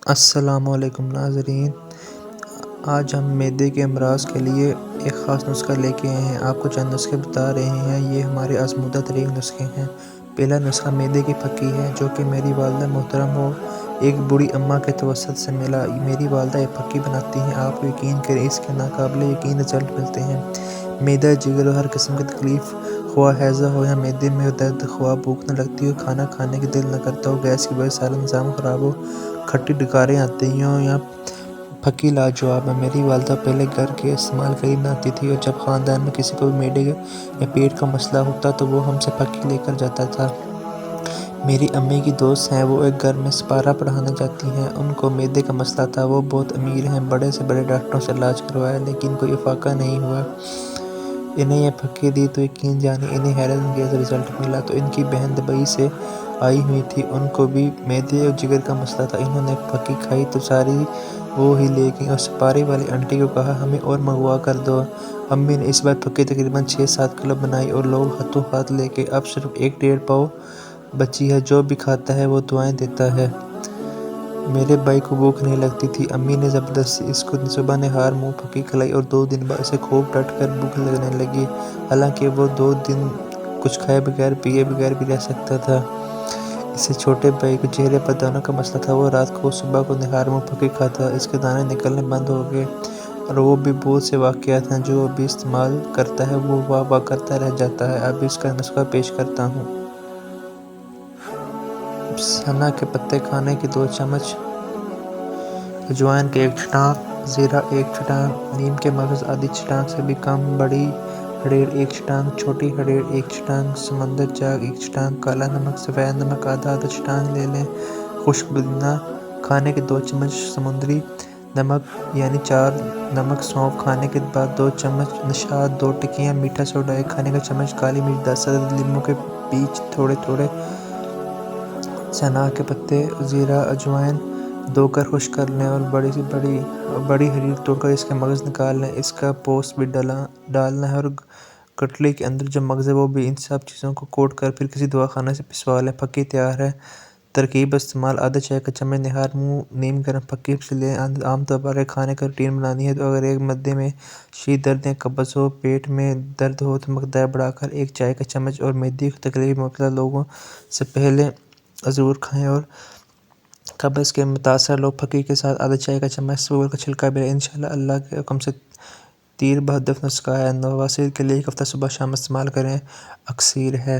السلام علیکم ناظرین، آج ہم معدے کے امراض کے لیے ایک خاص نسخہ لے کے آئے ہیں۔ آپ کو چند نسخے بتا رہے ہیں، یہ ہمارے آزمودہ ترین نسخے ہیں۔ پہلا نسخہ معدے کی پھکی ہے، جو کہ میری والدہ محترم و ایک بوڑھی اماں کے توسط سے ملا۔ میری والدہ ایک پھکی بناتی ہیں، آپ یقین کریں اس کے ناقابل یقین رزلٹ ملتے ہیں۔ معدہ، جگر اور ہر قسم کی تکلیف، خواہ ہیضہ ہو یا معدے میں درد، خواہ بھوک نہ لگتی ہو، کھانا کھانے کا دل نہ کرتا ہو، گیس کی وجہ سے سارا نظام خراب ہو، کھٹی ڈکاریں آتی ہوں یا پھکی لاجواب ہے۔ میری والدہ پہلے گھر کے استعمال کے لیے بناتی تھی، اور جب خاندان میں کسی کو بھی معدے یا پیٹ کا مسئلہ ہوتا تو وہ ہم سے پھکی لے کر جاتا تھا۔ میری امی کی دوست ہیں، وہ ایک گھر میں سپارہ پڑھانا چاہتی ہیں۔ ان کو معدے کا مسئلہ تھا، وہ بہت امیر ہیں، بڑے سے بڑے ڈاکٹروں سے علاج کروایا لیکن کوئی افاقہ نہیں ہوا۔ انہیں یہ پھکی دی تو یقین جانیں انہیں حیرت انگیز رزلٹ ملا۔ تو ان کی بہن دبئی سے آئی ہوئی تھی، ان کو بھی معدے اور جگر کا مسئلہ تھا۔ انہوں نے پھکی کھائی تو ساری وہ ہی لے گئیں اور سپارے والی آنٹی کو کہا ہمیں اور منگوا کر دو۔ امی نے اس بار پھکی تقریباً 6-7 کلو بنائی اور لوگ ہاتھوں ہاتھ لے گئے۔ اب صرف 1-1.5 پاؤ بچی ہے، جو بھی کھاتا ہے وہ دعائیں دیتا ہے۔ میرے بھائی کو بھوک نہیں لگتی تھی، امی نے زبردستی اس کو صبح نہار منہ پھکی کھلائی اور 2 دن بعد اسے خوب ڈٹ کر بھوک لگنے لگی، حالانکہ وہ 2 دن کچھ کھائے بغیر پیے بغیر بھی رہ سکتا تھا۔ اس سے چھوٹے بھائی کو چہرے پر دانوں کا مسئلہ تھا، وہ رات کو صبح کو نہار منہ پھکی کھاتا، اس کے دانے نکلنے بند ہو گئے۔ اور بھی بہت سے واقعات ہیں جو ابھی استعمال کرتا ہے وہ واہ واہ کرتا رہ جاتا ہے۔ اب اس کا نسخہ پیش کرتا ہوں۔ سنا کے پتے کھانے کے 2 چمچ، اجوائن کے 1 چٹانک، زیرہ 1 چٹانک، نیم کے مغز آدھی چٹانک سے بھی کم، بڑی ہڑیر 1 چٹانک، چھوٹی ہڑیر 1 چٹانک، سمندر چاک 1 چٹانک، کالا نمک، سفید نمک آدھا چٹانک لے لیں۔ خشک پودینہ کھانے کے 2 چمچ، سمندری نمک یعنی 4 نمک، سونف کھانے کے بعد 2 چمچ، نشاد 2 ٹکیاں، میٹھا سوڈا 1 کھانے کا چمچ، کالی مرچ 10 عدد، لیموں کے بیج تھوڑے تھوڑے، سنا کے پتے، زیرہ، اجوائن دھو کر خشک کر لیں اور بڑی ہڑیر توڑ کر اس کے مغز نکال لیں۔ اس کا پوست بھی ڈالنا ہے اور گٹھلی کے اندر جو مغز ہے وہ بھی۔ ان سب چیزوں کو کوٹ کر پھر کسی دواخانے سے پسوا لیں۔ پھکی تیار ہے۔ ترکیب استعمال: آدھا چائے کا چمچ نہار منہ نیم گرم پھکی سے لیں۔ عام طور پر اگر کھانے کا روٹین بنانی ہے تو اگر ایک معدے میں شدید درد یا قبض ہو، پیٹ میں درد ہو تو مقدار بڑھا کر 1 چائے کا چمچ، اور معدے کی تکلیف میں مبتلا لوگوں سے پہلے ضرور کھائیں۔ اور قبض کے متاثرہ لوگ پھکی کے ساتھ آدھا چائے کا چمچ سور کا چھلکا بھی لیں۔ انشاءاللہ اللہ کے حکم سے تیر بہدف نسخہ ہے۔ نواسیر کے لیے 1 ہفتہ صبح شام استعمال کریں، اکسیر ہے۔